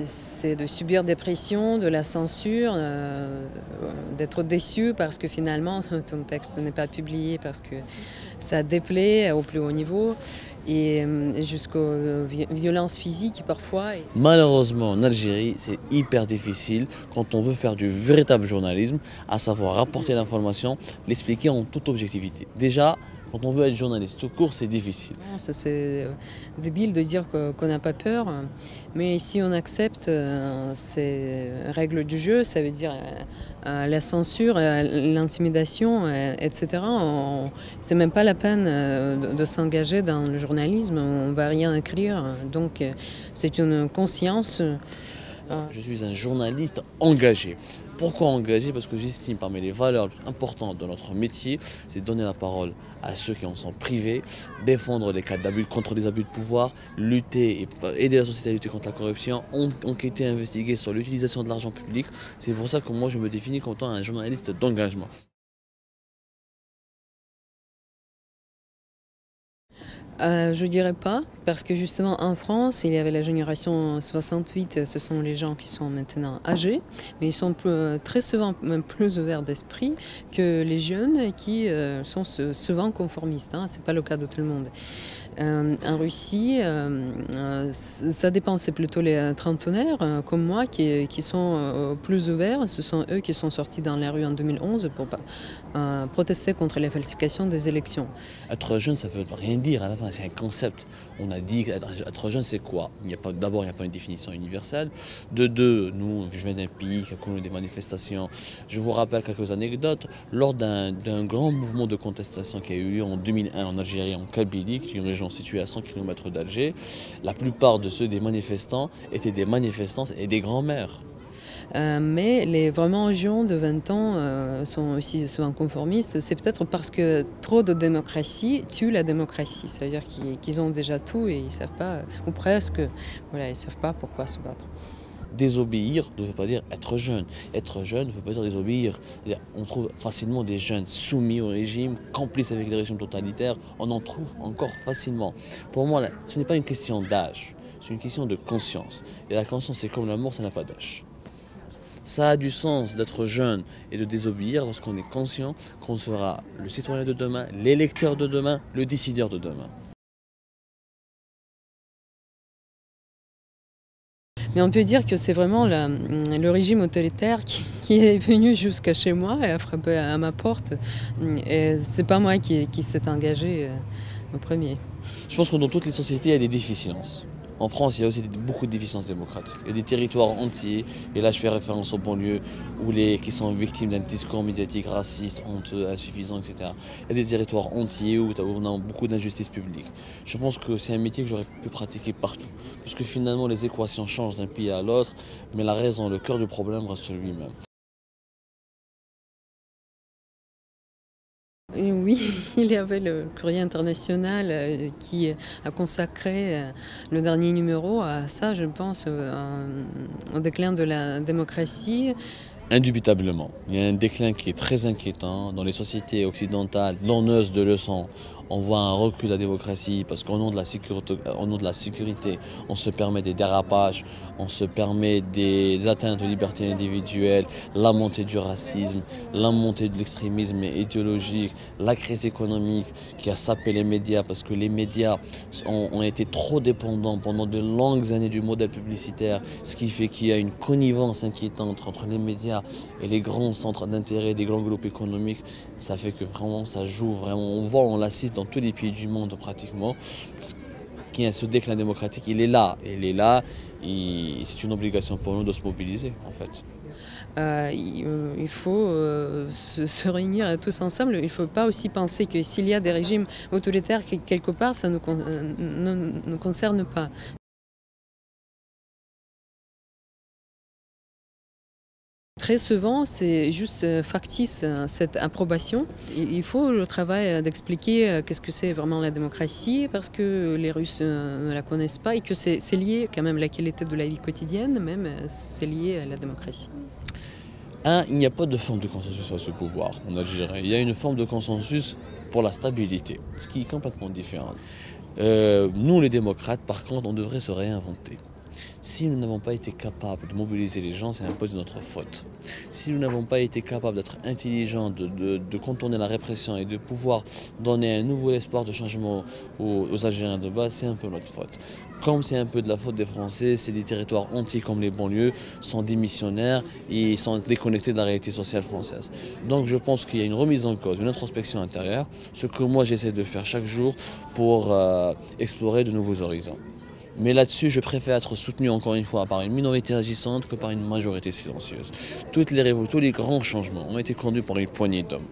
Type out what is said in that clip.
C'est de subir des pressions, de la censure, d'être déçu parce que finalement ton texte n'est pas publié, parce que ça déplaît au plus haut niveau et jusqu'aux violences physiques parfois. Malheureusement, en Algérie, c'est hyper difficile quand on veut faire du véritable journalisme, à savoir rapporter l'information, l'expliquer en toute objectivité. Déjà, quand on veut être journaliste tout court, c'est difficile. C'est débile de dire qu'on n'a pas peur, mais si on accepte ces règles du jeu, ça veut dire la censure, l'intimidation, etc. C'est même pas la peine de s'engager dans le journalisme, on ne va rien écrire. Donc c'est une conscience. Je suis un journaliste engagé. Pourquoi engagé? Parce que j'estime parmi les valeurs importantes de notre métier, c'est donner la parole à ceux qui en sont privés, défendre les cas d'abus, contre les abus de pouvoir, lutter et aider la société à lutter contre la corruption, enquêter et investiguer sur l'utilisation de l'argent public. C'est pour ça que moi je me définis comme étant un journaliste d'engagement. Je dirais pas, parce que justement en France, il y avait la génération 68, ce sont les gens qui sont maintenant âgés, mais ils sont très souvent même plus ouverts d'esprit que les jeunes qui sont souvent conformistes. Hein. Ce n'est pas le cas de tout le monde. En Russie, ça dépend, c'est plutôt les trentenaires comme moi qui sont plus ouverts. Ce sont eux qui sont sortis dans la rue en 2011 pour protester contre les falsifications des élections. Être jeune, ça ne veut rien dire à la fin, c'est un concept. On a dit qu'être jeune, c'est quoi? D'abord, il n'y a pas une définition universelle. De deux, nous, je viens d'un pays qui a connu des manifestations. Je vous rappelle quelques anecdotes. Lors d'un grand mouvement de contestation qui a eu lieu en 2001 en Algérie, en Kabylie, qui est une région située à 100 km d'Alger, la plupart de ceux des manifestants étaient des manifestants et des grands-mères. Mais les vraiment jeunes de 20 ans sont aussi souvent conformistes. C'est peut-être parce que trop de démocratie tue la démocratie. Ça veut dire qu'ils ont déjà tout et ils ne savent pas, ou presque, voilà, ils ne savent pas pourquoi se battre. Désobéir ne veut pas dire être jeune. Être jeune ne veut pas dire désobéir. On trouve facilement des jeunes soumis au régime, complices avec les régimes totalitaires. On en trouve encore facilement. Pour moi, ce n'est pas une question d'âge, c'est une question de conscience. Et la conscience, c'est comme l'amour, ça n'a pas d'âge. Ça a du sens d'être jeune et de désobéir lorsqu'on est conscient qu'on sera le citoyen de demain, l'électeur de demain, le décideur de demain. Mais on peut dire que c'est vraiment le régime autoritaire qui est venu jusqu'à chez moi et a frappé à ma porte. Et c'est pas moi qui s'est engagé au premier. Je pense que dans toutes les sociétés, il y a des déficiences. En France, il y a aussi beaucoup de déficiences démocratiques. Il y a des territoires entiers, et là je fais référence aux banlieues, qui sont victimes d'un discours médiatique raciste, honteux, insuffisant, etc. Il y a des territoires entiers où on a beaucoup d'injustice publique. Je pense que c'est un métier que j'aurais pu pratiquer partout. Parce que finalement, les équations changent d'un pays à l'autre, mais la raison, le cœur du problème reste lui-même. Et oui, il y avait le Courrier international qui a consacré le dernier numéro à ça, je pense, au déclin de la démocratie. Indubitablement, il y a un déclin qui est très inquiétant dans les sociétés occidentales, donneuses de leçons. On voit un recul de la démocratie parce qu'au nom de la sécurité, on se permet des dérapages, on se permet des atteintes aux libertés individuelles, la montée du racisme, la montée de l'extrémisme idéologique, la crise économique qui a sapé les médias parce que les médias ont été trop dépendants pendant de longues années du modèle publicitaire, ce qui fait qu'il y a une connivence inquiétante entre les médias et les grands centres d'intérêt des grands groupes économiques. Ça fait que vraiment ça joue, vraiment, on l'assiste dans tous les pays du monde pratiquement, qu'il y a ce déclin démocratique, il est là, et c'est une obligation pour nous de se mobiliser en fait. Il faut se réunir tous ensemble. Il ne faut pas aussi penser que s'il y a des régimes autoritaires quelque part, ça ne nous concerne pas. Très souvent, c'est juste factice cette approbation. Il faut le travail d'expliquer qu'est-ce que c'est vraiment la démocratie, parce que les Russes ne la connaissent pas et que c'est lié quand même à la qualité de la vie quotidienne, même c'est lié à la démocratie. Il n'y a pas de forme de consensus sur ce pouvoir en Algérie. Il y a une forme de consensus pour la stabilité, ce qui est complètement différent. Nous, les démocrates, par contre, on devrait se réinventer. Si nous n'avons pas été capables de mobiliser les gens, c'est un peu de notre faute. Si nous n'avons pas été capables d'être intelligents, de contourner la répression et de pouvoir donner un nouveau espoir de changement aux Algériens de base, c'est un peu notre faute. Comme c'est un peu de la faute des Français, c'est des territoires entiers comme les banlieues, sont démissionnaires et sont déconnectés de la réalité sociale française. Donc je pense qu'il y a une remise en cause, une introspection intérieure, ce que moi j'essaie de faire chaque jour pour explorer de nouveaux horizons. Mais là-dessus, je préfère être soutenu encore une fois par une minorité agissante que par une majorité silencieuse. Tous les grands changements ont été conduits par une poignée d'hommes.